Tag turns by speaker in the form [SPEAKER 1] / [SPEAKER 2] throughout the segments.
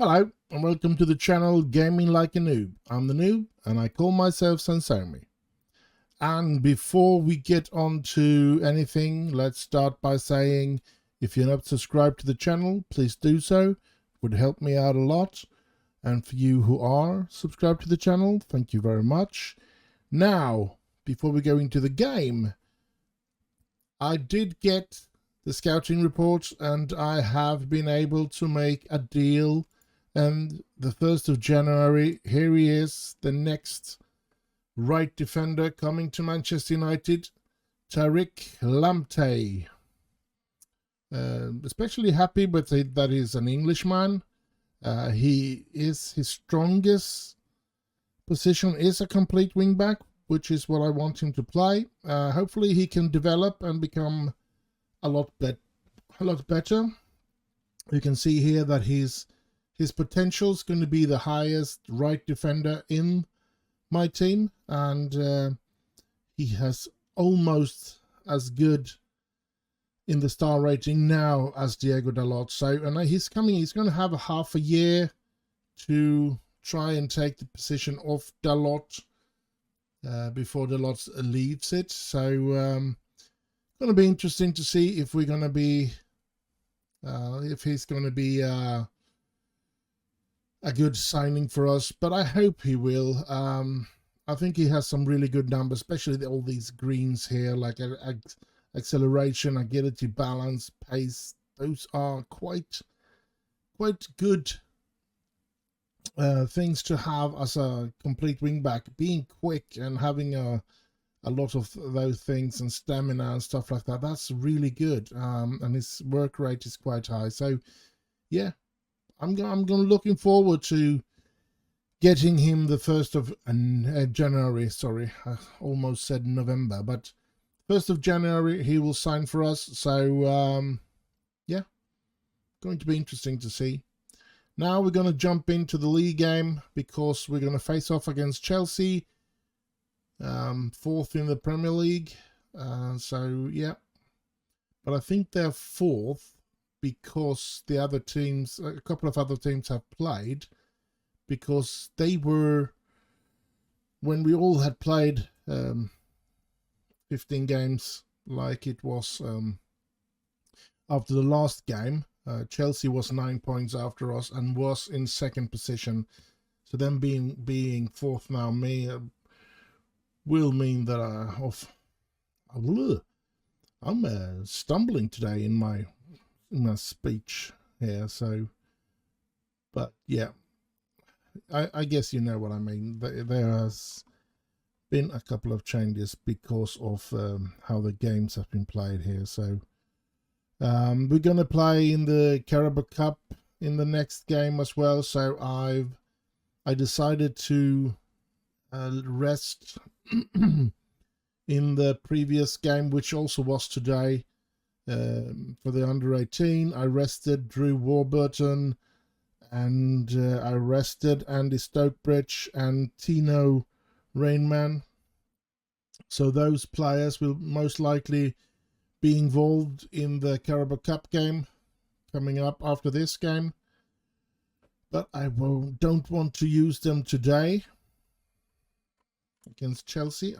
[SPEAKER 1] Hello and welcome to the channel Gaming Like a Noob. I'm the Noob and I call myself Sansomi. And before we get on to anything, let's start by saying if you're not subscribed to the channel, please do so. It would help me out a lot. And for you who are subscribed to the channel, thank you very much. Now, before we go into the game, I did get the scouting report and I have been able to make a deal. And the 1st of January, here he is, the next right defender coming to Manchester United, Tariq Lamptey. Especially happy with it that he's an Englishman. His strongest position is a complete wingback, which is what I want him to play. Hopefully he can develop and become a lot better. You can see here that his potential is going to be the highest right defender in my team, and he has almost as good in the star rating now as Diego Dalot. So, and he's going to have a half a year to try and take the position of Dalot before Dalot leaves it. So, going to be interesting to see if we're going to be, if he's going to be a good signing for us, but I hope he will. I think he has some really good numbers, especially all these greens here, like acceleration, agility, balance, pace. Those are quite good things to have as a complete wingback. Being quick and having a lot of those things and stamina and stuff like that, that's really good. And his work rate is quite high. So yeah, I'm looking forward to getting him the 1st of January. Sorry, I almost said November, but 1st of January he will sign for us. So yeah, going to be interesting to see. Now we're going to jump into the league game because we're going to face off against Chelsea, 4th in the Premier League. So yeah, but I think they're 4th. Because the other teams, a couple of other teams have played, because they were, when we all had played 15 games like it was after the last game, Chelsea was 9 points after us and was in 2nd position. So them being 4th now will mean that I'm stumbling today in my speech here. So, but yeah, I guess you know what I mean. There has been a couple of changes because of how the games have been played here. So we're gonna play in the Carabao Cup in the next game as well. So I decided to rest in the previous game, which also was today. For the under 18, I rested Drew Warburton, and I rested Andy Stokebridge and Tino Rainman. So those players will most likely be involved in the Carabao Cup game coming up after this game, but I don't want to use them today against Chelsea.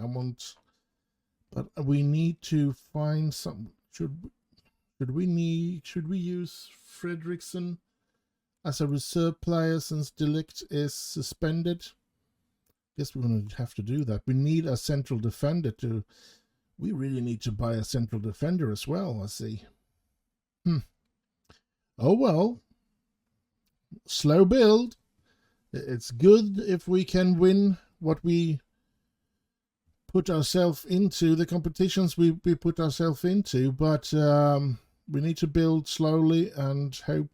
[SPEAKER 1] But we need to find some. Should we use Fredrickson as a reserve player since Delict is suspended? Guess we're going to have to do that. We need a central defender to. We really need to buy a central defender as well. I see. Oh well. Slow build. It's good if we can win what we put ourselves into, the competitions we put ourselves into, but we need to build slowly and hope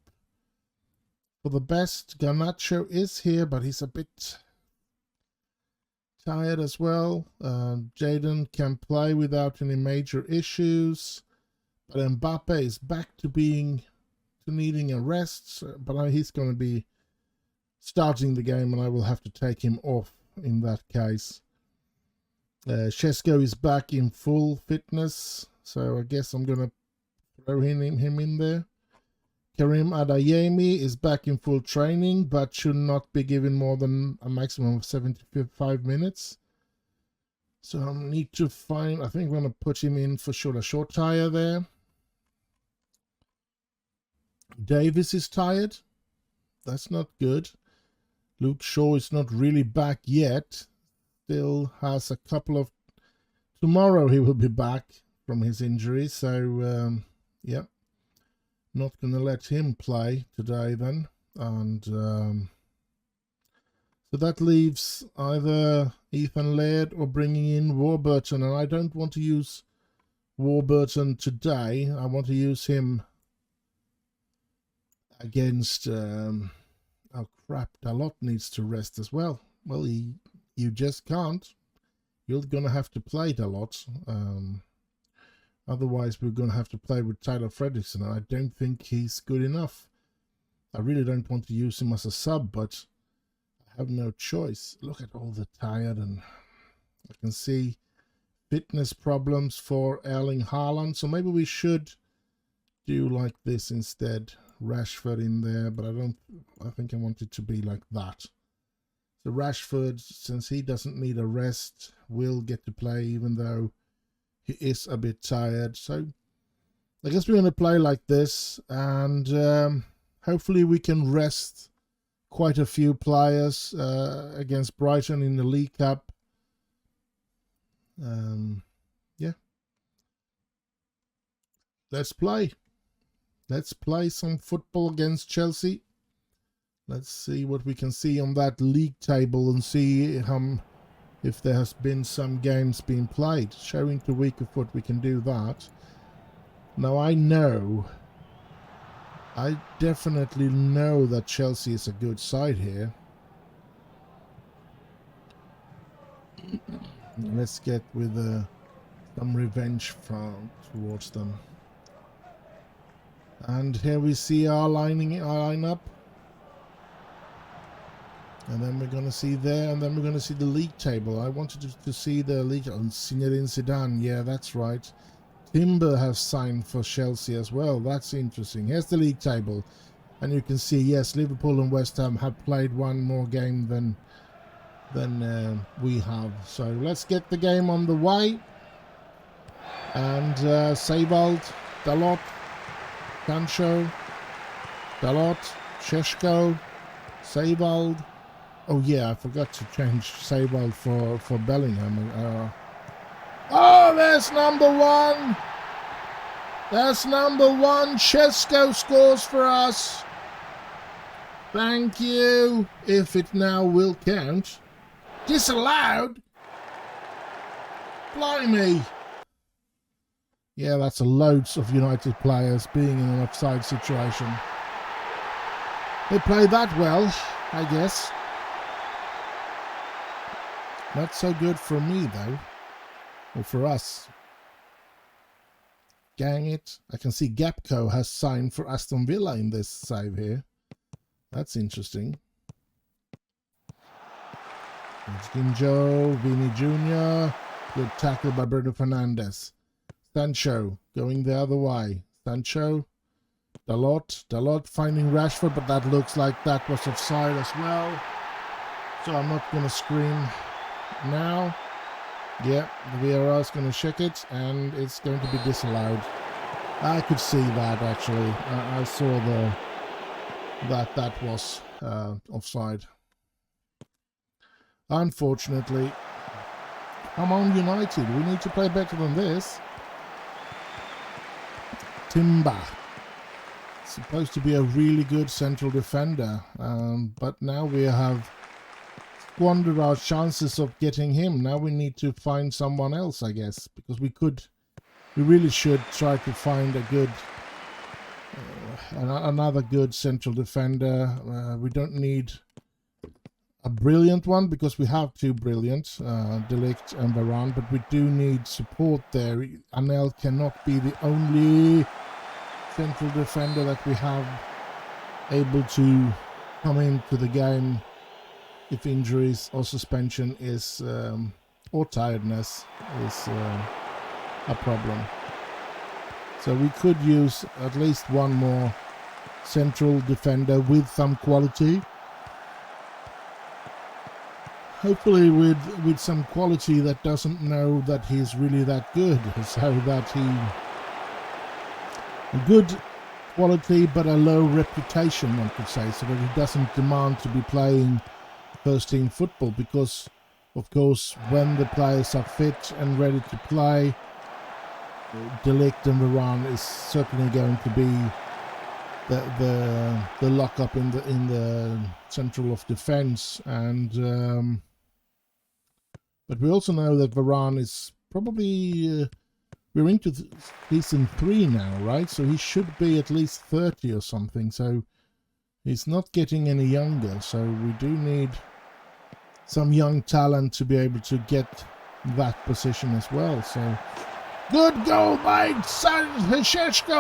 [SPEAKER 1] for the best. Garnacho is here, but he's a bit tired as well. Jaden can play without any major issues, but Mbappe is back to needing a rest, but he's going to be starting the game and I will have to take him off in that case. Shesko is back in full fitness, so I guess I'm going to throw him in there. Karim Adeyemi is back in full training, but should not be given more than a maximum of 75 minutes. So I need to find, I think I'm going to put him in for sure, a short tire there. Davis is tired. That's not good. Luke Shaw is not really back yet. Still has a couple of... Tomorrow he will be back from his injury. So, yeah. Not going to let him play today then. And so that leaves either Ethan Laird or bringing in Warburton. And I don't want to use Warburton today. I want to use him against... oh crap, Dalot needs to rest as well. Well, you just can't. You're going to have to play Dalot. Otherwise, we're going to have to play with Tyler Fredrickson, and I don't think he's good enough. I really don't want to use him as a sub, but I have no choice. Look at all the tired, and I can see fitness problems for Erling Haaland, so maybe we should do like this instead. Rashford in there, but I think I want it to be like that. So Rashford, since he doesn't need a rest, will get to play even though he is a bit tired. So I guess we're going to play like this, and hopefully we can rest quite a few players against Brighton in the League Cup. Yeah. Let's play. Let's play some football against Chelsea. Let's see what we can see on that league table and see if there has been some games being played. Showing to weaker foot, we can do that. Now I definitely know that Chelsea is a good side here. Let's get with some revenge towards them. And here we see our lineup. And then we're going to see there, and then we're going to see the league table. I wanted to see the league. Oh, Zinedine Zidane, yeah, that's right. Timber has signed for Chelsea as well. That's interesting. Here's the league table. And you can see, yes, Liverpool and West Ham have played one more game than we have. So let's get the game on the way. And Seiwald, Dalot, Sancho, Dalot, Šeško, Seiwald. Oh yeah, I forgot to change Seiwald for Bellingham. Oh, there's number one. That's number one. Šeško scores for us. Thank you. If it now will count. Disallowed? Blimey. Yeah, that's loads of United players being in an offside situation. They played that well, I guess. Not so good for me, though. Or for us. Gang it. I can see Gapco has signed for Aston Villa in this save here. That's interesting. Ginjo, Vini Jr. Good tackle by Bruno Fernandes. Sancho going the other way. Sancho. Dalot finding Rashford, but that looks like that was offside as well. So I'm not going to scream now. Yeah, the VAR is going to check it, and it's going to be disallowed. I could see that, actually. I saw that was offside. Unfortunately. Come on, United. We need to play better than this. Timber. Supposed to be a really good central defender, but now we have squandered our chances of getting him. Now we need to find someone else, I guess, because we really should try to find a good another good central defender. We don't need a brilliant one because we have two brilliant, De Ligt and Varane, but we do need support there. Anel cannot be the only central defender that we have able to come into the game if injuries or suspension is or tiredness is a problem. So we could use at least one more central defender with some quality. Hopefully with some quality that doesn't know that he's really that good, so that a good quality but a low reputation, one could say, so that he doesn't demand to be playing first team football, because of course when the players are fit and ready to play, De Ligt and Varane is certainly going to be the lock-up in the central of defense. And but we also know that Varane is probably we're into season 3 now, right? So he should be at least 30 or something, so he's not getting any younger, so we do need some young talent to be able to get that position as well. So good goal by Sheshko!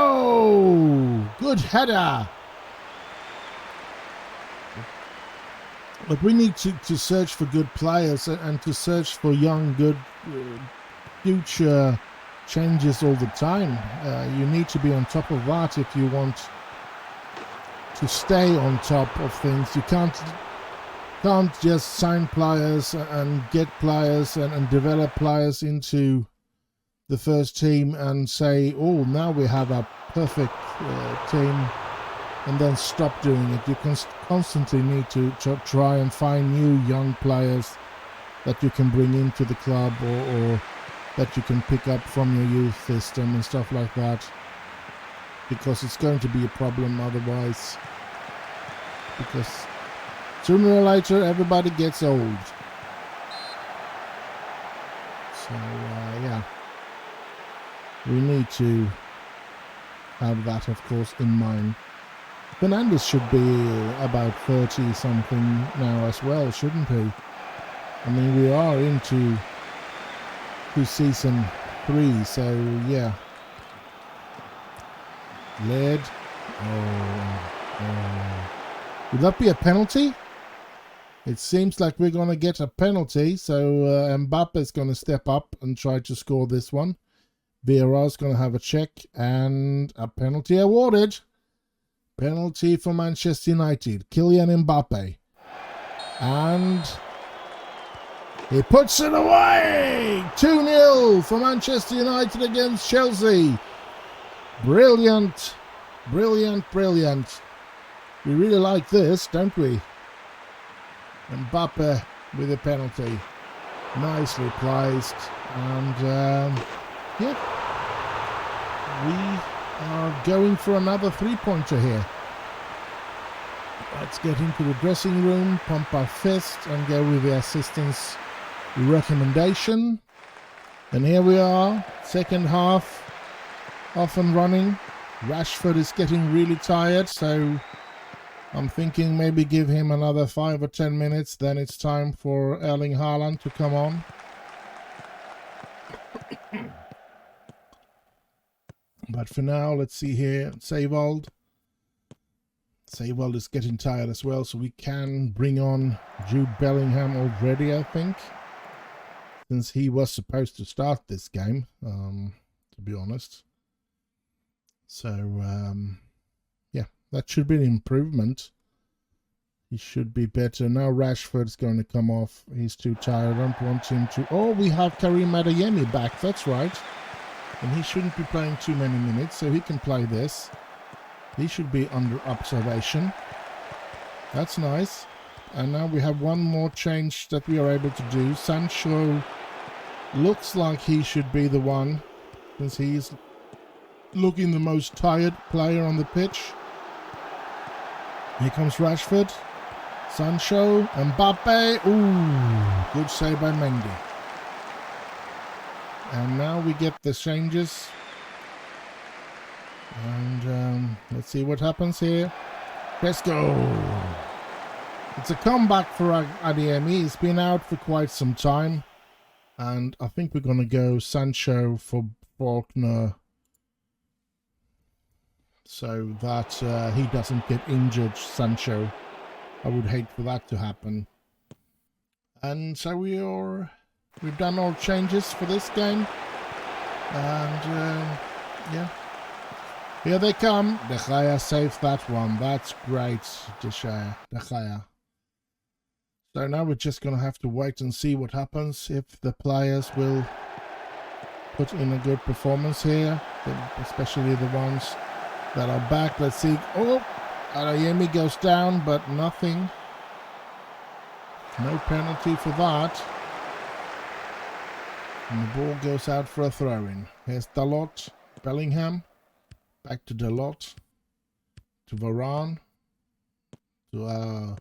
[SPEAKER 1] Good header! But we need to search for good players and to search for young, good future changes all the time. You need to be on top of that if you want to stay on top of things. You can't just sign players and get players and develop players into the first team and say, oh, now we have a perfect team, and then stop doing it. You constantly need to try and find new young players that you can bring into the club, or that you can pick up from your youth system and stuff like that, because it's going to be a problem otherwise, because sooner or later everybody gets old. So yeah, we need to have that, of course, in mind. Fernandes should be about 30 something now as well, shouldn't he? I mean, we are into season 3, so yeah. Led. Would that be a penalty? It seems like we're going to get a penalty, so Mbappe is going to step up and try to score this one. Vieira is going to have a check, and a penalty awarded. Penalty for Manchester United. Kylian Mbappe. And he puts it away! 2-0 for Manchester United against Chelsea. Brilliant. Brilliant, brilliant. We really like this, don't we? Mbappe with a penalty. Nicely placed. And yeah, we are going for another 3-pointer here. Let's get into the dressing room, pump our fist, and go with the assistant's recommendation. And here we are, second half, off and running. Rashford is getting really tired, so I'm thinking maybe give him another 5 or 10 minutes, then it's time for Erling Haaland to come on. But for now, let's see here, Seiwald. Seiwald is getting tired as well, so we can bring on Jude Bellingham already, I think, since he was supposed to start this game, to be honest. So, yeah, that should be an improvement. He should be better. Now Rashford's going to come off. He's too tired. I don't want him to... Oh, we have Karim Adeyemi back. That's right. And he shouldn't be playing too many minutes, so he can play this. He should be under observation. That's nice. And now we have one more change that we are able to do. Sancho looks like he should be the one, since he's looking the most tired player on the pitch. Here comes Rashford. Sancho. Mbappe. Ooh, good save by Mendy. And now we get the changes. And let's see what happens here. Let's go. It's a comeback for Adeyemi. He's been out for quite some time. And I think we're going to go Sancho for Faulkner, so that he doesn't get injured, Sancho. I would hate for that to happen. And so we've done all changes for this game. And yeah, Here they come. De Gea saved that one. That's great, De Gea. So now we're just going to have to wait and see what happens, if the players will put in a good performance here, especially the ones that are back. Let's see. Oh, Adeyemi goes down, but nothing. No penalty for that. And the ball goes out for a throw-in. Here's Dalot, Bellingham. Back to Dalot. To Varane. To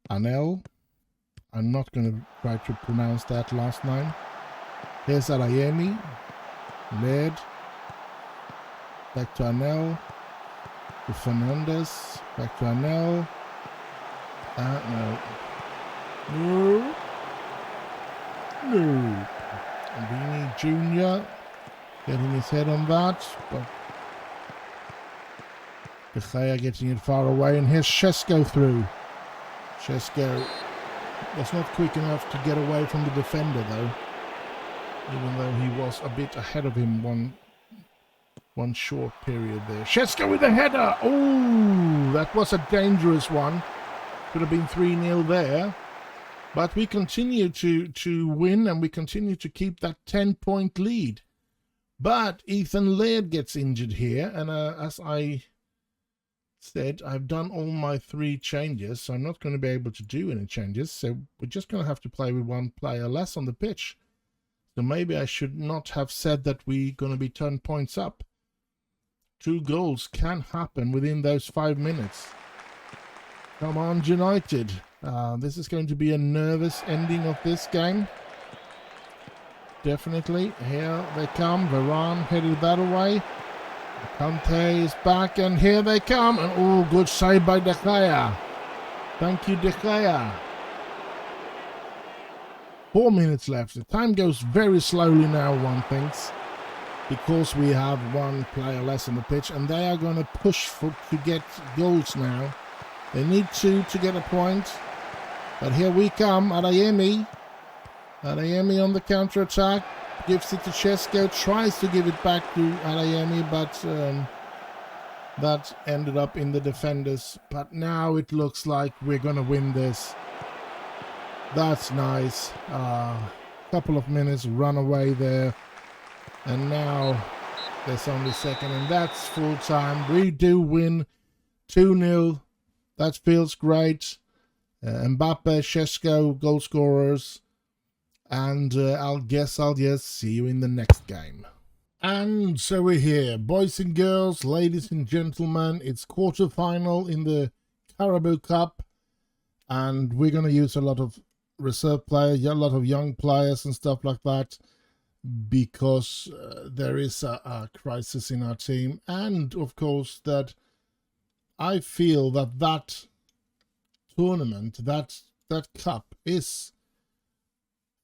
[SPEAKER 1] Anel. I'm not going to try to pronounce that last name. Here's Adeyemi. Laird. Back to Anel. To Fernandes. Back to Anel. No. Vini Jr. getting his head on that, but De Gea getting it far away, and here's Šeško through. Šeško was not quick enough to get away from the defender though, even though he was a bit ahead of him one short period there. Šeško with the header! Oh, that was a dangerous one. Could have been 3-0 there. But we continue to win, and we continue to keep that 10-point lead. But Ethan Laird gets injured here, and as I said, I've done all my 3 changes, so I'm not going to be able to do any changes. So we're just going to have to play with 1 player less on the pitch. So maybe I should not have said that we're going to be 10 points up. 2 goals can happen within those 5 minutes. Come on, United. This is going to be a nervous ending of this game. Definitely. Here they come. Varane headed that away. Kante is back, and here they come. And oh, good save by De Gea. Thank you, De Gea. 4 minutes left. The time goes very slowly now, one thinks, because we have 1 player less on the pitch, and they are going to push to get goals now. They need to get a point. But here we come. Adeyemi. Adeyemi on the counter-attack. Gives it to Šeško. Tries to give it back to Adeyemi, but that ended up in the defenders. But now it looks like we're going to win this. That's nice. Couple of minutes run away there. And now there's only second, and that's full time. We do win 2-0. That feels great. Mbappe, Šeško, goal scorers. And I'll just see you in the next game. And so we're here. Boys and girls, ladies and gentlemen, it's quarter-final in the Carabao Cup. And we're going to use a lot of reserve players, a lot of young players and stuff like that, because there is a crisis in our team. And, of course, that I feel that tournament, that cup is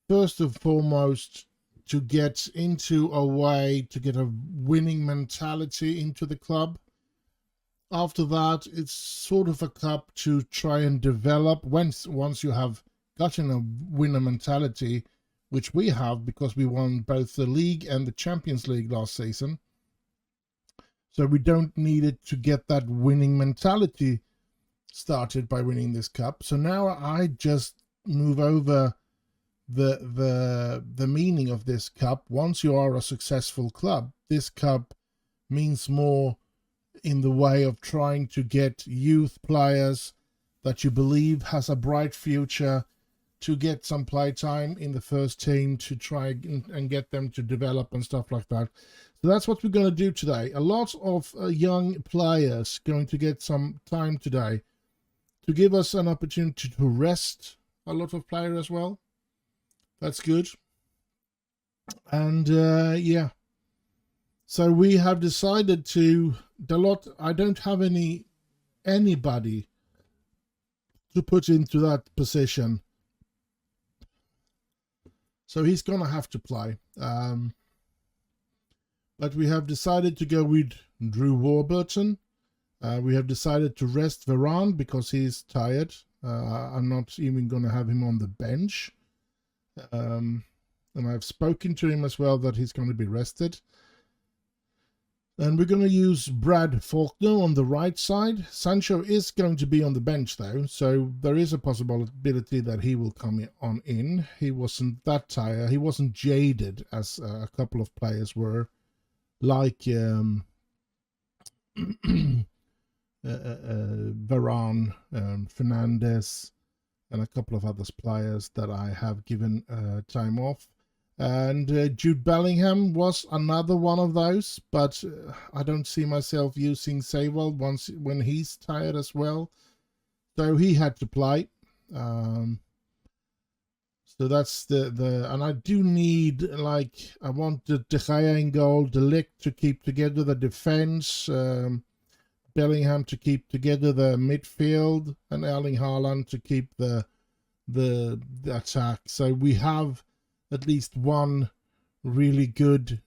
[SPEAKER 1] first and foremost to get into a way to get a winning mentality into the club. After that, it's sort of a cup to try and develop once you have gotten a winner mentality, which we have because we won both the league and the Champions League last season. So we don't need it to get that winning mentality started by winning this cup. So now I just move over the meaning of this cup. Once you are a successful club, this cup means more in the way of trying to get youth players that you believe has a bright future to get some play time in the first team, to try and get them to develop and stuff like that. So that's what we're going to do today. A lot of young players going to get some time today to give us an opportunity to rest a lot of players as well. That's good. And yeah, so we have decided to Dalot. I don't have anybody to put into that position, so he's gonna have to play. But we have decided to go with Drew Warburton. We have decided to rest Varane because he's tired. I'm not even gonna have him on the bench. And I've spoken to him as well that he's going to be rested. And we're going to use Brad Faulkner on the right side. Sancho is going to be on the bench though, so there is a possibility that he will come on in. He wasn't that tired. He wasn't jaded as a couple of players were, like Varane, Fernandes, and a couple of other players that I have given time off. And Jude Bellingham was another one of those, but I don't see myself using Saywell when he's tired as well. So he had to play. So that's and I do need, like, I want the De Gea in goal, De Ligt to keep together the defense, Bellingham to keep together the midfield, and Erling Haaland to keep the attack. So we have at least one really good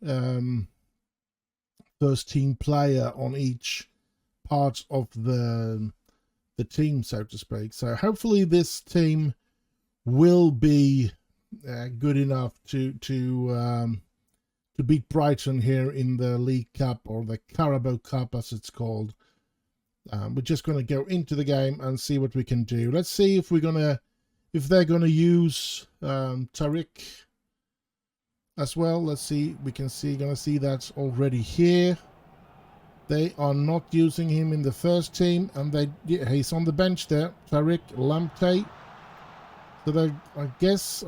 [SPEAKER 1] first team player on each part of the team, so to speak. So hopefully this team will be good enough to beat Brighton here in the League Cup, or the Carabao Cup as it's called. We're just going to go into the game and see what we can do. Let's see if they're going to use Tariq as well. Let's see. Gonna see that already here. They are not using him in the first team, and he's on the bench there. Tariq Lamptey. So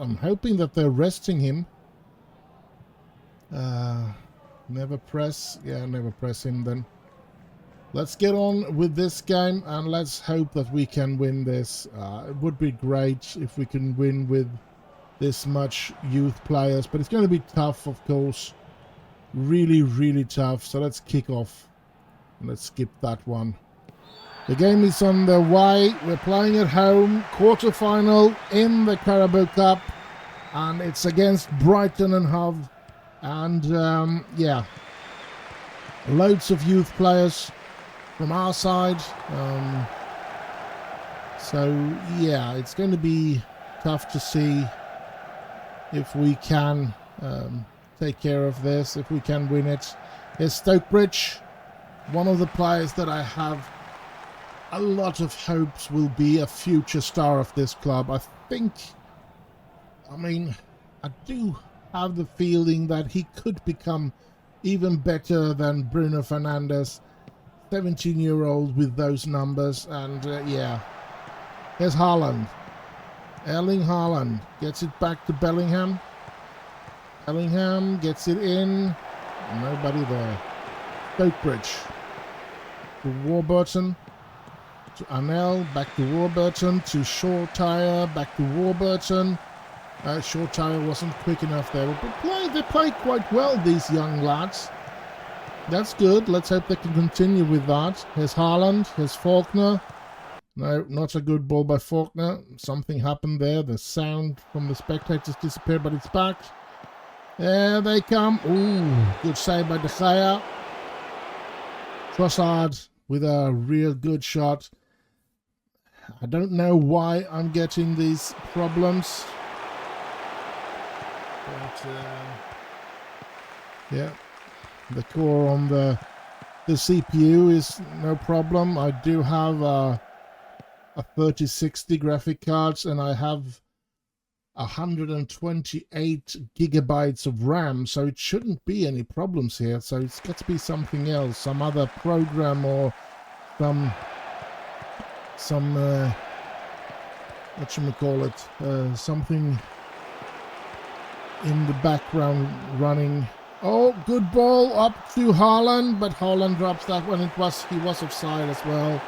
[SPEAKER 1] I'm hoping that they're resting him. Never press him then. Let's get on with this game and let's hope that we can win this. It would be great if we can win with this much youth players, but it's going to be tough, of course. Really, really tough. So let's kick off. Let's skip that one. The game is on the way. We're playing at home, quarter-final in the Carabao Cup, and it's against Brighton and Hove. And yeah, loads of youth players from our side. So yeah, it's going to be tough to see if we can take care of this, if we can win it. Here's Stokebridge, one of the players that I have a lot of hopes will be a future star of this club. I do have the feeling that he could become even better than Bruno Fernandes, 17-year-old with those numbers. And yeah, here's Haaland. Erling Haaland gets it back to Bellingham. Bellingham gets it in. Nobody there. Stokebridge to Warburton. To Arnell, back to Warburton, to Shortire, back to Warburton. Shortire wasn't quick enough there, but they played quite well, these young lads. That's good. Let's hope they can continue with that. Here's Haaland, here's Faulkner. No, not a good ball by Faulkner. Something happened there. The sound from the spectators disappeared, but it's back. There they come. Ooh, good save by De Gea. Trossard with a real good shot. I don't know why I'm getting these problems. But, yeah, the core on the CPU is no problem. I do have a 3060 graphic cards, and I have 128 gigabytes of RAM, so it shouldn't be any problems here. So it's got to be something else, some other program, or some whatchamacallit, something in the background running. Oh, good ball up to Haaland, but Haaland drops that one. He was offside as well.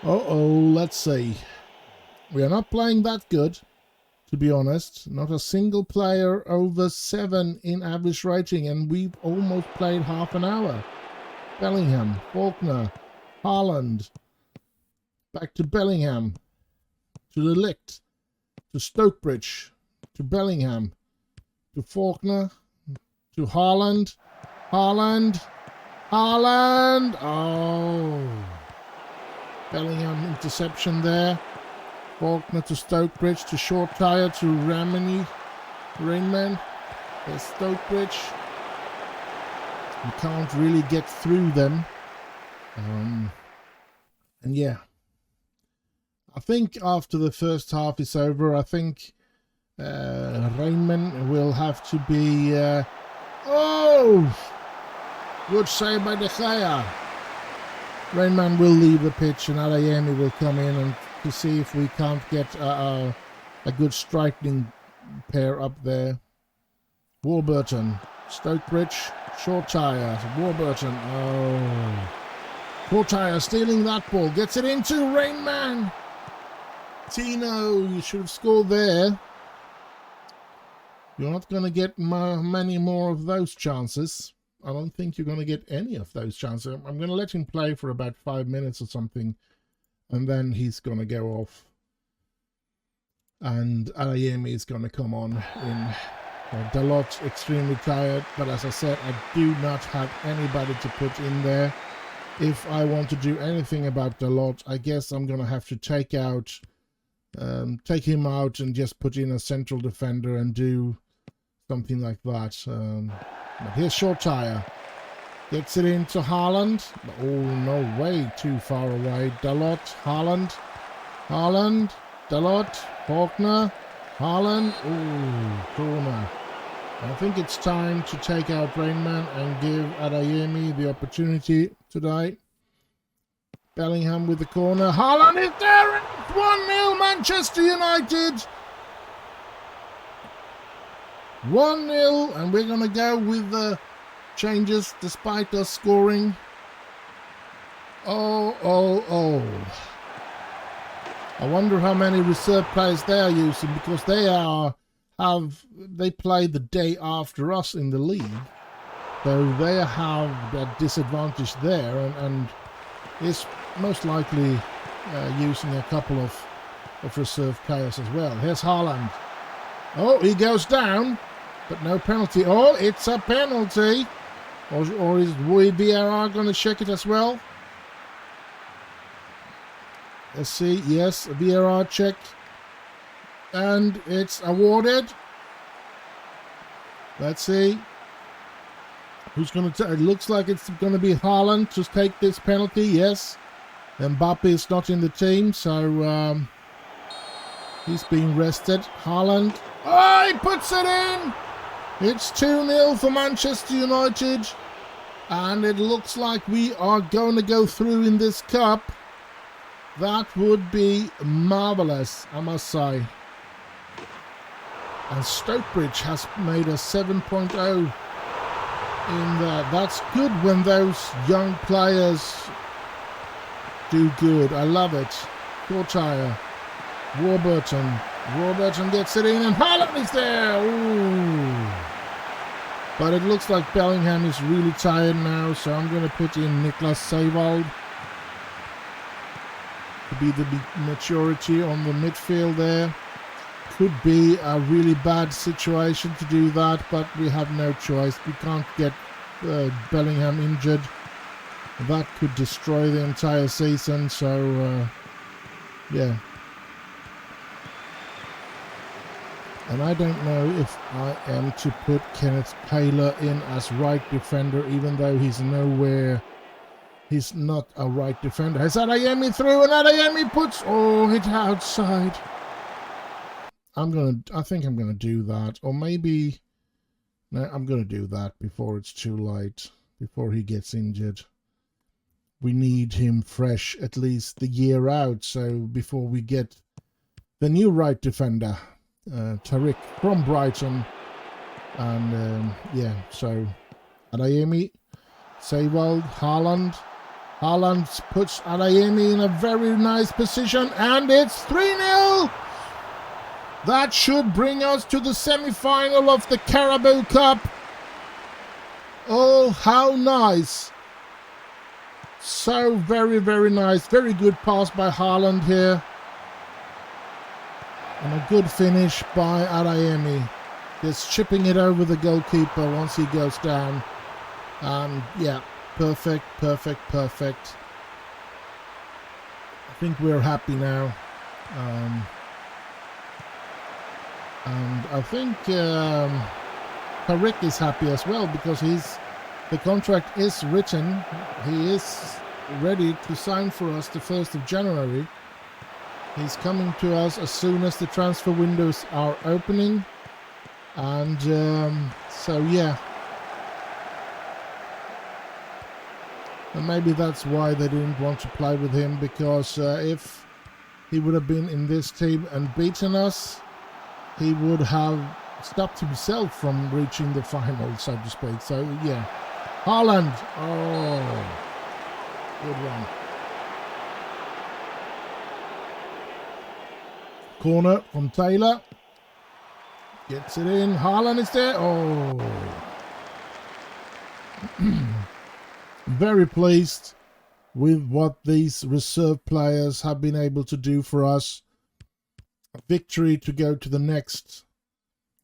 [SPEAKER 1] Let's see. We are not playing that good, to be honest. Not a single player over 7 in average rating, and we've almost played half an hour. Bellingham, Faulkner, Haaland. Back to Bellingham. To De Ligt. To Stokebridge. To Bellingham. To Faulkner. To Haaland. Haaland. Oh. Bellingham interception there. Faulkner to Stokebridge, to Shortire, to Rainman. There's Stokebridge. You can't really get through them. And yeah, I think after the first half is over, I think Rainman will have to be... oh! Good save by De Gea. Rainman will leave the pitch and Adeyemi will come in and to see if we can't get a good striking pair up there. Warburton, Stokebridge, Shortire, Warburton. Oh, Shortire stealing that ball, gets it into Rainman. Tino, you should have scored there. You're not going to get many more of those chances. I don't think you're going to get any of those chances. I'm going to let him play for about 5 minutes or something, and then he's going to go off. And Adeyemi is going to come on in. Dalot extremely tired, but as I said, I do not have anybody to put in there. If I want to do anything about Dalot, I guess I'm going to have to take him out and just put in a central defender and do something like that. But here's Shortire. Gets it into Haaland. Oh, no, way too far away. Dalot, Haaland, Dalot, Faulkner, Haaland. Oh, corner. I think it's time to take out Rainman and give Adeyemi the opportunity today. Bellingham with the corner. Haaland is there! 1-0 Manchester United! 1-0, and we're going to go with the changes despite us scoring. Oh. I wonder how many reserve players they are using, because they play the day after us in the league. So they have that disadvantage there, and is most likely using a couple of reserve players as well. Here's Haaland. Oh, he goes down. But no penalty. Oh, it's a penalty. Or is VAR going to check it as well? Let's see. Yes, a VAR check. And it's awarded. Let's see. Who's going to... It looks like it's going to be Haaland to take this penalty. Yes. Mbappe is not in the team, so he's being rested. Haaland. Oh, he puts it in! It's 2-0 for Manchester United, and it looks like we are going to go through in this cup. That would be marvellous, I must say. And Stokebridge has made a 7.0 in there. That's good when those young players do good. I love it. Shortire, Warburton gets it in, and Haaland is there! Ooh. But it looks like Bellingham is really tired now, so I'm going to put in Niklas Seiwald to be the maturity on the midfield there. Could be a really bad situation to do that, but we have no choice. We can't get Bellingham injured. That could destroy the entire season, so yeah. And I don't know if I am to put Kenneth Taylor in as right defender, even though he's nowhere. He's not a right defender. Has Adeyemi through, and Adeyemi puts... Oh, it outside. I think I'm gonna do that, or maybe... No, I'm gonna do that before it's too late, before he gets injured. We need him fresh at least the year out, so before we get the new right defender. Tariq from Brighton, and yeah, so Adeyemi, Seiwald, Haaland puts Adeyemi in a very nice position, and it's 3-0. That should bring us to the semi-final of the Carabao Cup. Oh, how nice. So very, very nice. Very good pass by Haaland here. And a good finish by Adeyemi. Just chipping it over the goalkeeper once he goes down. Yeah, perfect. I think we're happy now. And I think Tariq is happy as well, because he's the contract is written. He is ready to sign for us the 1st of January. He's coming to us as soon as the transfer windows are opening. And so yeah. And maybe that's why they didn't want to play with him, because if he would have been in this team and beaten us, he would have stopped himself from reaching the final, so to speak. So yeah. Haaland. Oh, good one. Corner from Taylor. Gets it in. Haaland is there. Oh. Very pleased with what these reserve players have been able to do for us. A victory to go to the next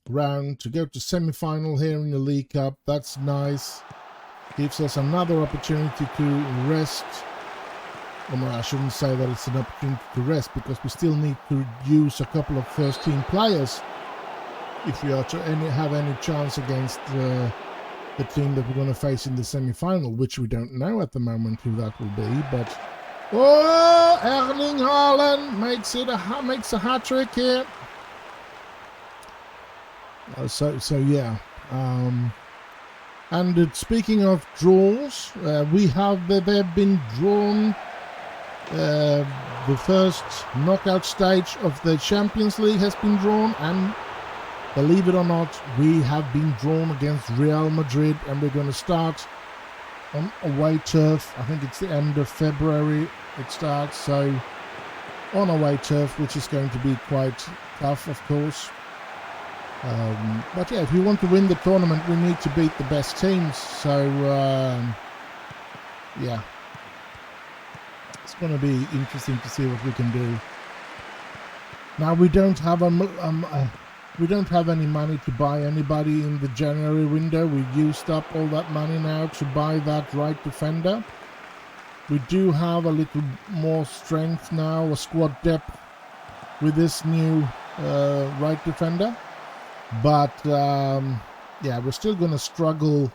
[SPEAKER 1] round, to go to semi-final here in the League Cup. That's nice. Gives us another opportunity to rest. Well, no, I shouldn't say that it's an opportunity to rest, because we still need to use a couple of first-team players if we are to have any chance against the team that we're going to face in the semi-final, which we don't know at the moment who that will be. But oh, Erling Haaland makes a hat-trick here. So yeah. And speaking of draws, they've been drawn. The first knockout stage of the Champions League has been drawn, and believe it or not, we have been drawn against Real Madrid, and we're going to start on away turf. I think it's the end of February it starts, so on away turf, which is going to be quite tough, of course. But yeah, if we want to win the tournament, we need to beat the best teams. So yeah, it's going to be interesting to see what we can do. Now we don't have any money to buy anybody in the January window. We used up all that money now to buy that right defender. We do have a little more strength now, a squad depth with this new right defender. But yeah, we're still going to struggle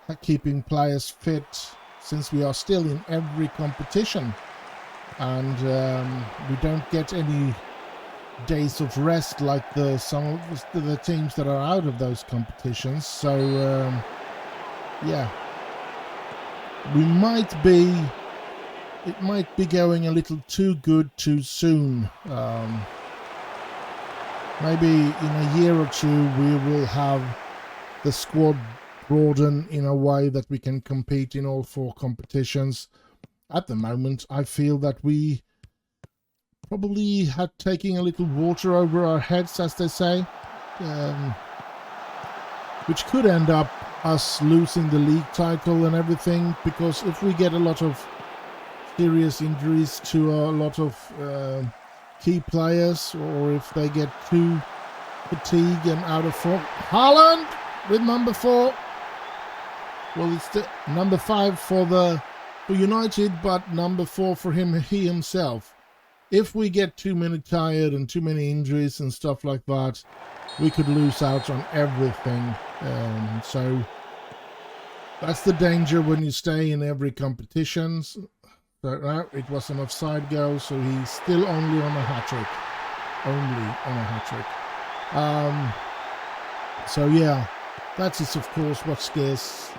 [SPEAKER 1] at keeping players fit, since we are still in every competition, and we don't get any days of rest like some of the teams that are out of those competitions. So yeah, it might be going a little too good too soon. Maybe in a year or two we will have the squad broaden in a way that we can compete in all 4 competitions. At the moment, I feel that we probably had taking a little water over our heads, as they say, which could end up us losing the league title and everything, because if we get a lot of serious injuries to a lot of key players, or if they get too fatigued and out of form. Haaland with number 4. Well, it's the number 5 for United, but number 4 for he himself. If we get too many tired and too many injuries and stuff like that, we could lose out on everything. So that's the danger when you stay in every competition. So now it was an offside goal, so he's still only on a hat-trick. So yeah, that is of course what scares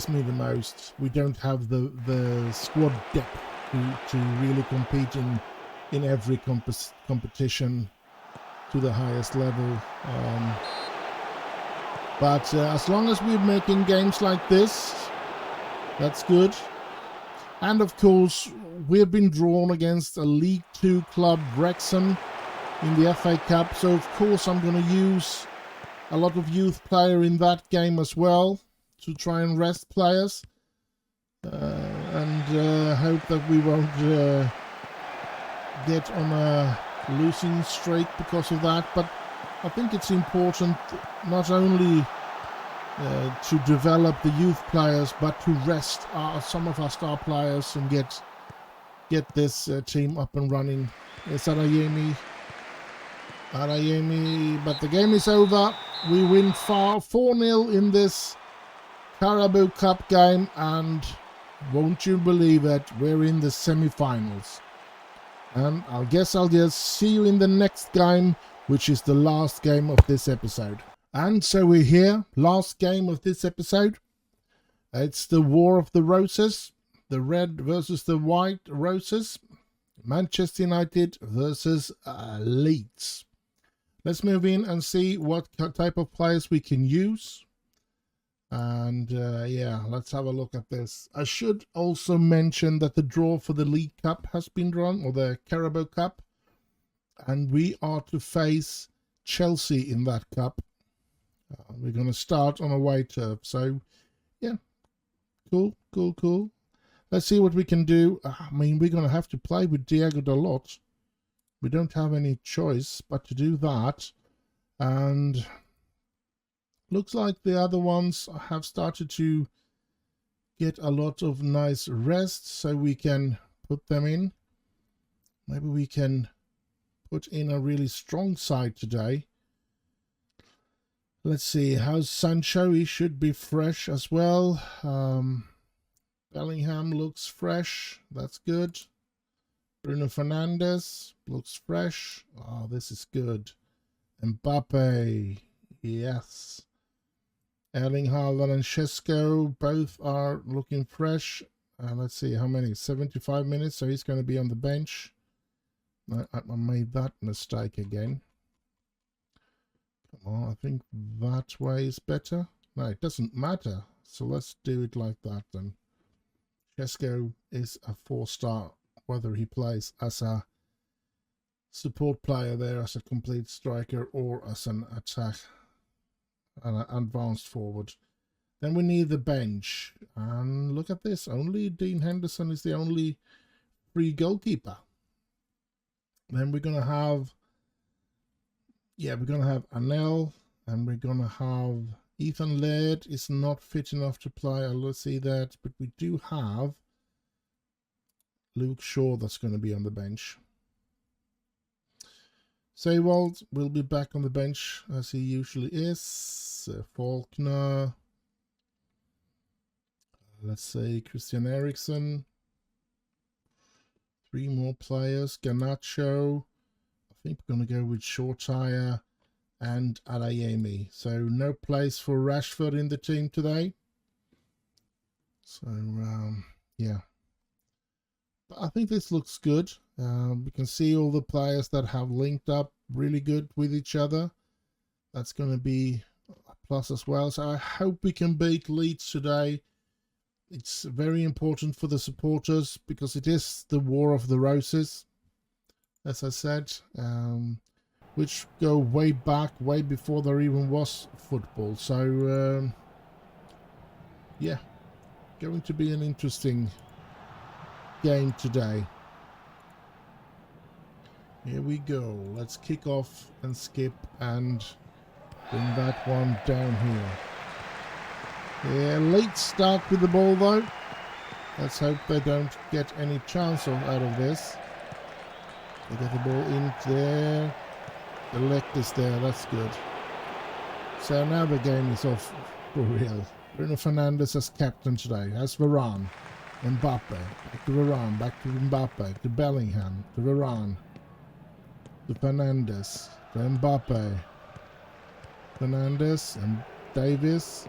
[SPEAKER 1] me the most. We don't have the squad depth to really compete in every competition to the highest level. But as long as we're making games like this, that's good. And of course, we've been drawn against a League 2 club, Wrexham, in the FA Cup. So of course I'm going to use a lot of youth player in that game as well, to try and rest players. And hope that we won't get on a losing streak because of that. But I think it's important not only to develop the youth players, but to rest some of our star players and get this team up and running. It's Adeyemi, but the game is over. We win 4-0 in this Carabao Cup game, and won't you believe it, we're in the semi-finals. And I guess I'll just see you in the next game, which is the last game of this episode. And so we're here, last game of this episode. It's the War of the Roses, the red versus the white roses. Manchester United versus Leeds. Let's move in and see what type of players we can use. And yeah, let's have a look at this. I should also mention that the draw for the League Cup has been drawn, or the Carabao Cup. And we are to face Chelsea in that cup. We're going to start on away turf. So, yeah, cool. Let's see what we can do. I mean, we're going to have to play with Diego Dalot. We don't have any choice but to do that. And looks like the other ones have started to get a lot of nice rest, so we can put them in. Maybe we can put in a really strong side today. Let's see, how's Sancho? He should be fresh as well. Bellingham looks fresh. That's good. Bruno Fernandes looks fresh. Oh, this is good. Mbappe. Yes. Erling Haaland and Šeško both are looking fresh. Let's see, how many? 75 minutes, so he's going to be on the bench. I made that mistake again. Come on, I think that way is better. No, it doesn't matter. So let's do it like that then. Šeško is a 4-star, whether he plays as a support player there, as a complete striker, or as an attack, an advanced forward. Then we need the bench. And look at this. Only Dean Henderson is the only free goalkeeper. Then we're going to have, we're going to have Anel, and we're going to have Ethan Laird is not fit enough to play. I'll see that, but we do have Luke Shaw that's going to be on the bench. Seiwald will be back on the bench as he usually is. Faulkner. Let's say Christian Eriksen. 3 more players. Garnacho. I think we're going to go with Shortire and Adeyemi. So no place for Rashford in the team today. So yeah. But I think this looks good. We can see all the players that have linked up really good with each other. That's going to be a plus as well. So I hope we can beat Leeds today. It's very important for the supporters because it is the War of the Roses, as I said, which go way back, way before there even was football. So yeah, going to be an interesting game today. Here we go. Let's kick off and skip and bring that one down here. Yeah, late start with the ball though. Let's hope they don't get any chance out of this. They get the ball in there. The leg is there. That's good. So now the game is off for real. Bruno Fernandes as captain today. As Varane. Mbappe. Back to Varane. Back to Mbappe. To Bellingham. To Varane. To Fernandes. To Mbappe. Fernandes and Davis.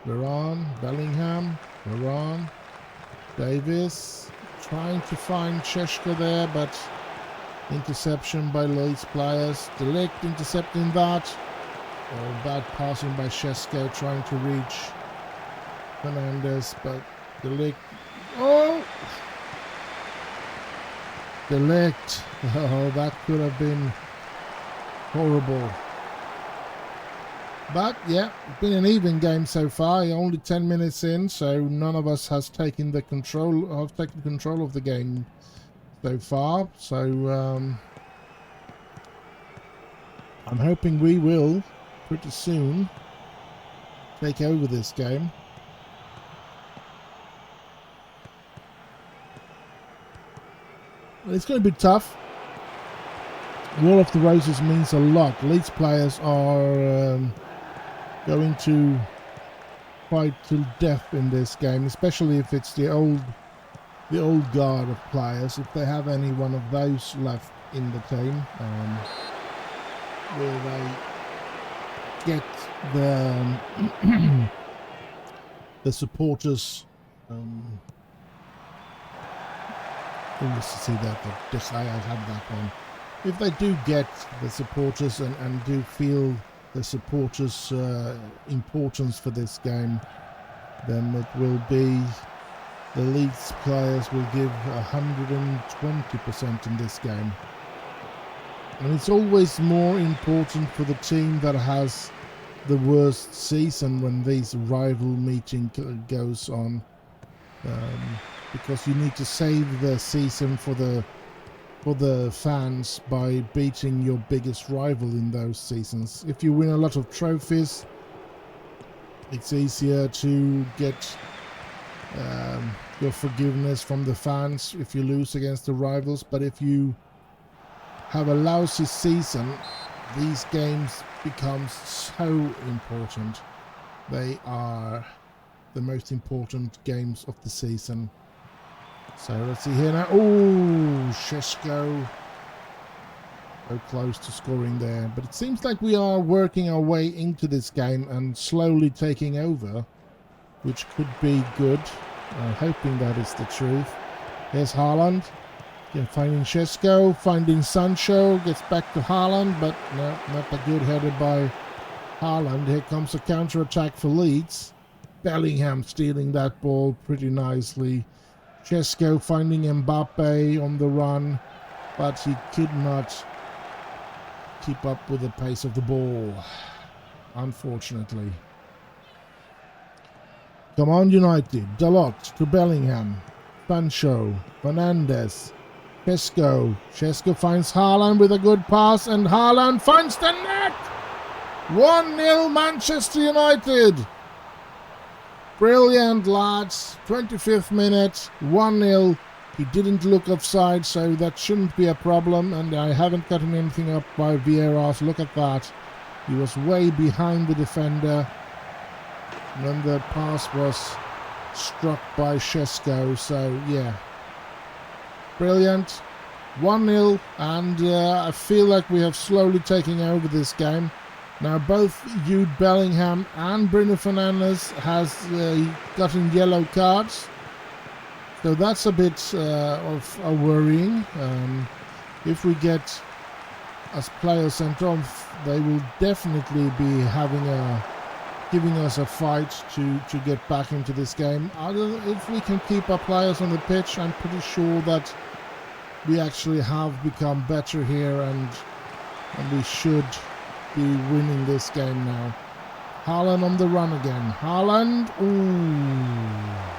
[SPEAKER 1] Varane, Bellingham, Varane, Davis, trying to find Šeško there, but interception by Leeds players. De Ligt intercepting that. Bad passing by Šeško, trying to reach Fernandes, but De Ligt. Oh! De Ligt. Oh, that could have been horrible. But yeah, it's been an even game so far. Only 10 minutes in, so none of us has taken control of the game so far. So I'm hoping we will pretty soon take over this game. It's going to be tough. War of the Roses means a lot. Leeds players are going to fight till death in this game, especially if it's the old guard of players, if they have any one of those left in the team, where they get the supporters. Let's see that this I had that one. If they do get the supporters and do feel the supporters' importance for this game, then it will be the league's players will give 120% in this game. And it's always more important for the team that has the worst season when this rival meeting goes on, because you need to save the season for the fans by beating your biggest rival in those seasons. If you win a lot of trophies, it's easier to get your forgiveness from the fans if you lose against the rivals. But if you have a lousy season, these games become so important. They are the most important games of the season. So let's see here now. Oh, Shesko. So close to scoring there. But it seems like we are working our way into this game and slowly taking over, which could be good. Hoping that is the truth. Here's Haaland. Finding Shesko, finding Sancho, gets back to Haaland, but no, not a good header by Haaland. Here comes a counter-attack for Leeds. Bellingham stealing that ball pretty nicely. Shesko finding Mbappe on the run, but he could not keep up with the pace of the ball, unfortunately. Come on, United. Dalot to Bellingham. Sancho, Fernandes, Shesko. Shesko finds Haaland with a good pass, and Haaland finds the net! 1-0 Manchester United. Brilliant, lads. 25th minute, 1-0. He didn't look offside, so that shouldn't be a problem, and I haven't gotten anything up by Vieira, so look at that. He was way behind the defender. And then the pass was struck by Shesko, so yeah. Brilliant. 1-0, and I feel like we have slowly taken over this game. Now both Jude Bellingham and Bruno Fernandes has gotten yellow cards. So that's a bit of a worrying. If we get as players sent off, they will definitely be giving us a fight to get back into this game. If we can keep our players on the pitch, I'm pretty sure that we actually have become better here, and we should be winning this game now. Haaland on the run again. Haaland, ooh.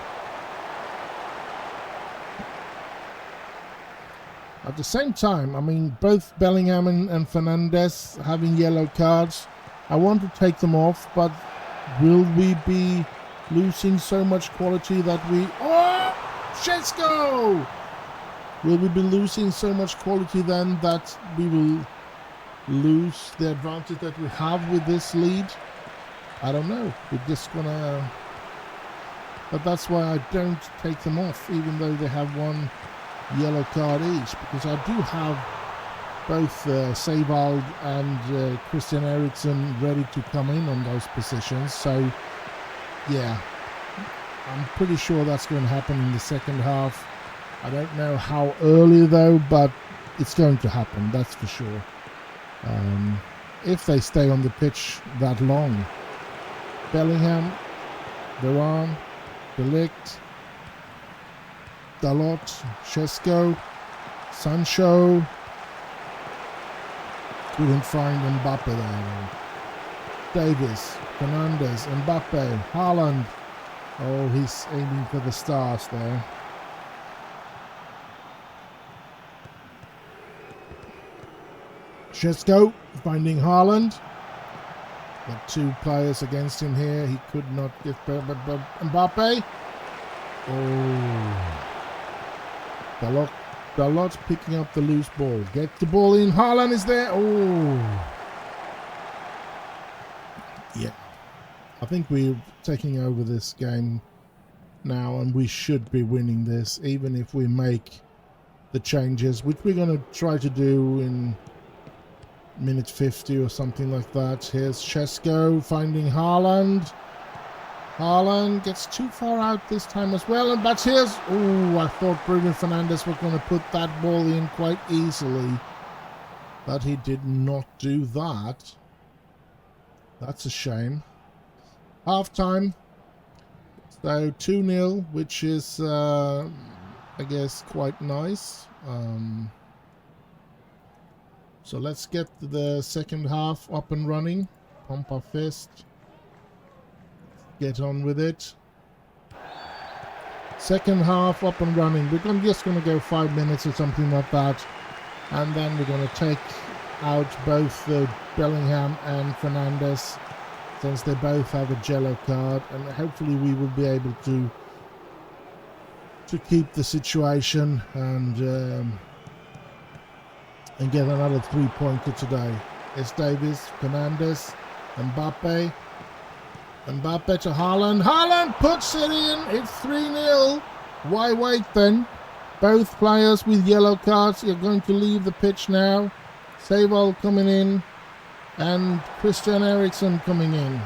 [SPEAKER 1] At the same time, I mean, both Bellingham and Fernandes having yellow cards. I want to take them off, but will we be losing so much quality that we... Oh! Shesko! Will we be losing so much quality then that we will lose the advantage that we have with this lead? I don't know. We're just gonna... But that's why I don't take them off, even though they have one yellow card each, because I do have both Seivald and Christian Eriksen ready to come in on those positions. So yeah, I'm pretty sure that's going to happen in the second half. I don't know how early though, but it's going to happen, that's for sure. If they stay on the pitch that long. Bellingham, Varane, De Ligt, Dalot, Shesko, Sancho. Couldn't find Mbappe there. Davis, Fernandes, Mbappe, Haaland. Oh, he's aiming for the stars there. Shesko finding Haaland. Got two players against him here. He could not get Mbappe. Oh. Dalot picking up the loose ball. Get the ball in. Haaland is there. Oh. Yeah. I think we're taking over this game now, and we should be winning this, even if we make the changes, which we're going to try to do in minute 50 or something like that. Here's Chesko finding Haaland. Haaland gets too far out this time as well, and that's his. Oh, I thought Bruno Fernandes was going to put that ball in quite easily, but he did not do that. That's a shame. Half time, so 2-0, which is I guess quite nice. So let's get the second half up and running. Pump our fist. Get on with it. Second half up and running. We're just going to go 5 minutes or something like that. And then we're going to take out both Bellingham and Fernandes, since they both have a yellow card. And hopefully we will be able to keep the situation and get another 3-pointer today. It's Davies, Fernandes, Mbappe. Mbappe to Haaland. Haaland puts it in. It's 3-0. Why wait then? Both players with yellow cards are going to leave the pitch now. Seiwald coming in and Christian Eriksen coming in.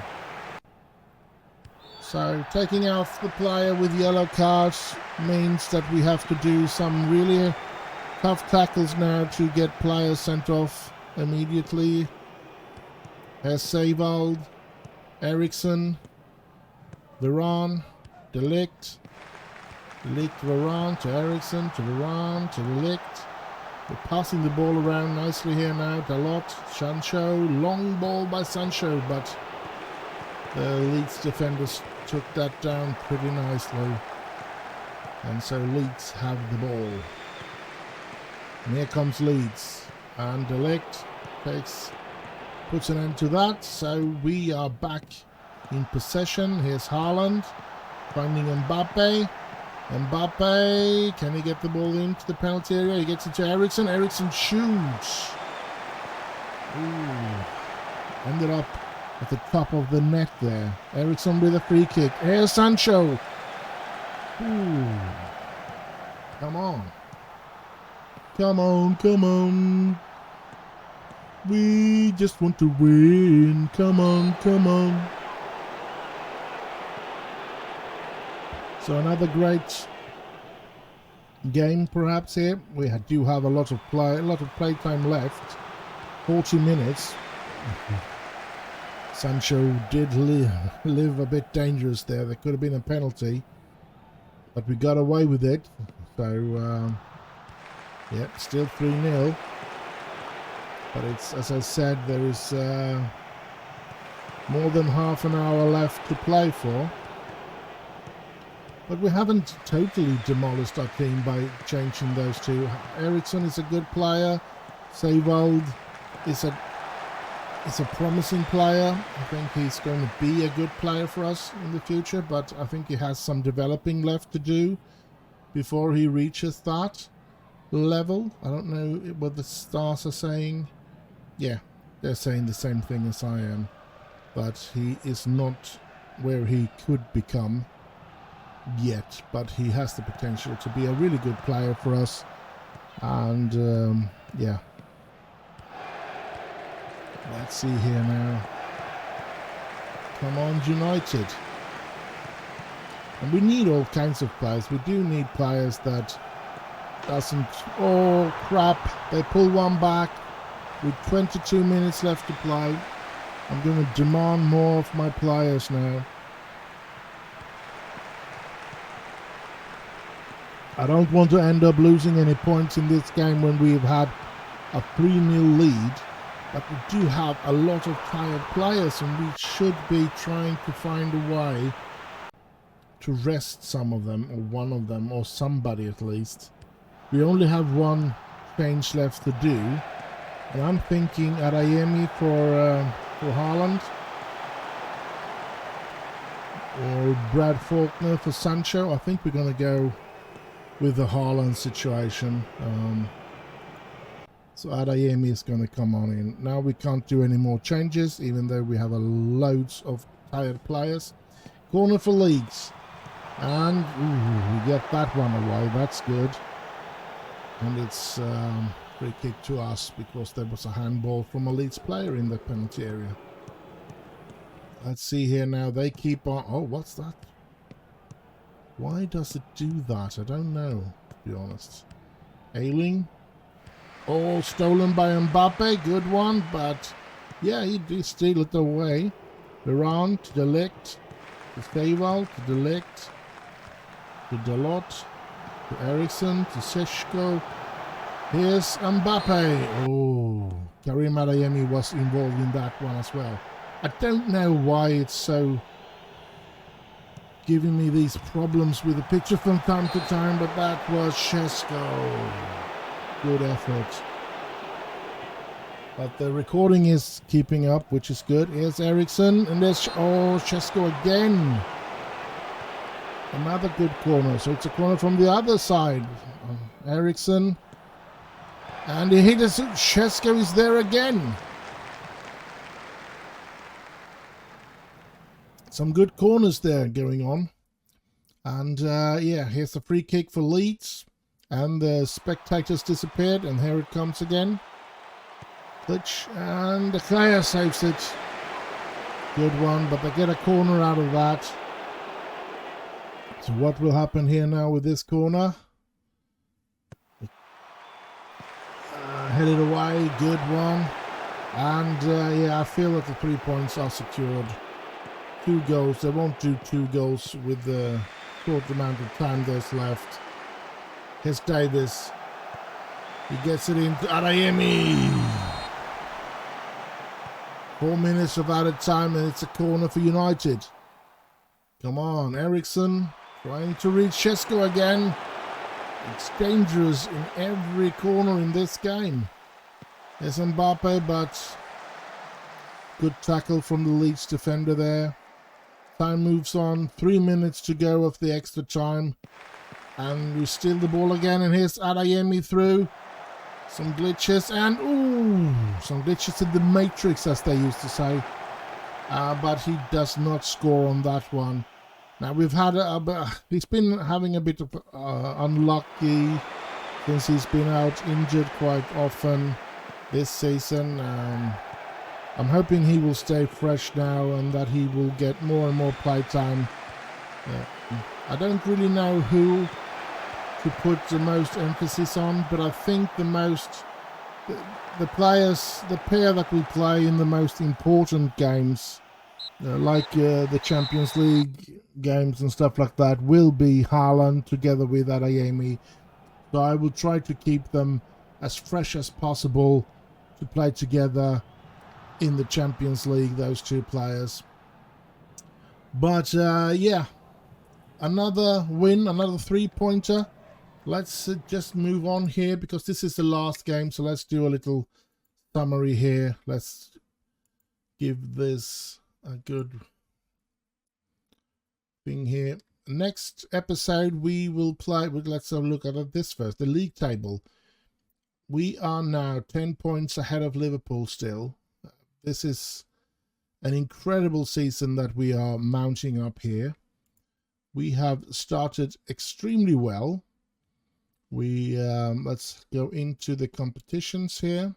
[SPEAKER 1] So taking off the player with yellow cards means that we have to do some really tough tackles now to get players sent off immediately. There's Seiwald, Eriksen, Varane, De Ligt, Varane to Eriksen, to Varane, to De Ligt. We're passing the ball around nicely here now. Dalot, Sancho, long ball by Sancho, but the Leeds defenders took that down pretty nicely. And so Leeds have the ball. And here comes Leeds, and De Ligt puts an end to that. So we are back in possession. Here's Haaland finding Mbappe. Mbappe, can he get the ball into the penalty area? He gets it to Eriksen. Eriksen shoots. Ooh, ended up at the top of the net there. Eriksen with a free kick. Here's Sancho. Ooh, come on. Come on, come on. We just want to win. Come on, come on. So another great game perhaps here. We do have a lot of play time left. 40 minutes. Sancho did live a bit dangerous there. There could have been a penalty, but we got away with it. So yeah, still 3-0. But it's, as I said, there is more than half an hour left to play for. But we haven't totally demolished our team by changing those two. Eriksen is a good player. Seiwald is a promising player. I think he's going to be a good player for us in the future, but I think he has some developing left to do before he reaches that level. I don't know what the stars are saying. Yeah, they're saying the same thing as I am, but he is not where he could become yet, but he has the potential to be a really good player for us. And yeah, let's see here now. Come on, United. And we need all kinds of players. We do need players that doesn't... Oh crap, they pull one back with 22 minutes left to play. I'm going to demand more of my players now. I don't want to end up losing any points in this game when we've had a 3-0 lead, but we do have a lot of tired players, and we should be trying to find a way to rest some of them, or one of them, or somebody at least. We only have one change left to do, and I'm thinking Adeyemi for Haaland, or Brad Faulkner for Sancho. I think we're going to go with the Haaland situation. So Adeyemi is going to come on in. Now we can't do any more changes, even though we have a loads of tired players. Corner for Leeds. And we get that one away. That's good. And it's free kick to us because there was a handball from a Leeds player in the penalty area. Let's see here now. They keep on. Oh, what's that? Why does it do that? I don't know, to be honest. Ailing. Oh, stolen by Mbappe. Good one, but yeah, he did steal it away. Varane to De Ligt. To Stewart, to De Ligt. To Dalot. To Ericsson. To Seshko. Here's Mbappe. Oh, Karim Adeyemi was involved in that one as well. I don't know why it's so giving me these problems with the picture from time to time, but that was Seshko. Good effort. But the recording is keeping up, which is good. Here's Ericsson, and there's Seshko again. Another good corner. So it's a corner from the other side. Ericsson. And he hit us. Seshko is there again. Some good corners there going on. And yeah, here's the free kick for Leeds. And the spectators disappeared. And here it comes again. Glitch. And the player saves it. Good one. But they get a corner out of that. So what will happen here now with this corner? Headed away. Good one. And yeah, I feel that the 3 points are secured. 2 goals. They won't do 2 goals with the short amount of time there's left. Here's Davis. He gets it into Adeyemi. 4 minutes of added time, and it's a corner for United. Come on, Ericsson trying to reach Seshko again. It's dangerous in every corner in this game. There's Mbappe, but good tackle from the Leeds defender there. Time moves on. 3 minutes to go of the extra time. And we steal the ball again. And here's Adeyemi through. Some glitches. And, ooh, some glitches in the matrix, as they used to say. But he does not score on that one. Now, we've had he's been having a bit of unlucky since he's been out injured quite often this season. I'm hoping he will stay fresh now and that he will get more and more playtime. I don't really know who to put the most emphasis on, but I think the players, the pair that we play in the most important games, like the Champions League games and stuff like that, will be Haaland together with Adeyemi. So I will try to keep them as fresh as possible to play together in the Champions League, those 2 players. But yeah, another win, another 3-pointer. Let's just move on here because this is the last game. So let's do a little summary here. Let's give this a good thing here. Next episode we will play with, let's have a look at this first, the league table. We are now 10 points ahead of Liverpool still. This is an incredible season that we are mounting up here. We have started extremely well. We let's go into the competitions here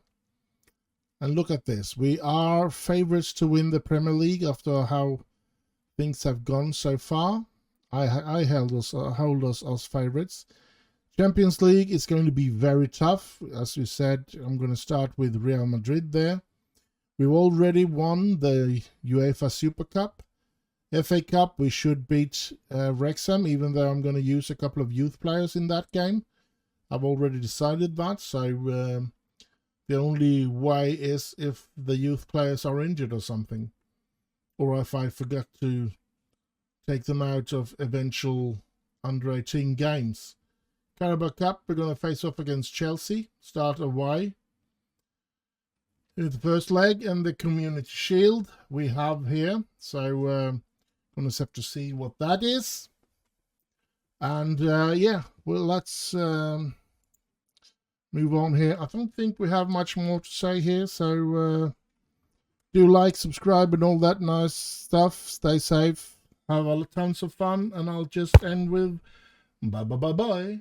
[SPEAKER 1] and look at this. We are favorites to win the Premier League after how things have gone so far. I hold us as favorites. Champions League is going to be very tough. As you said, I'm going to start with Real Madrid there. We've already won the UEFA Super Cup. FA Cup, we should beat Wrexham, even though I'm going to use a couple of youth players in that game. I've already decided that, so the only way is if the youth players are injured or something. Or if I forget to take them out of eventual under-18 games. Carabao Cup, we're going to face off against Chelsea, start away. In the first leg, and the Community Shield we have here. So going to have to see what that is. And yeah, well, let's move on here. I don't think we have much more to say here. So Do like, subscribe, and all that nice stuff. Stay safe. Have tons of fun. And I'll just end with bye bye bye bye.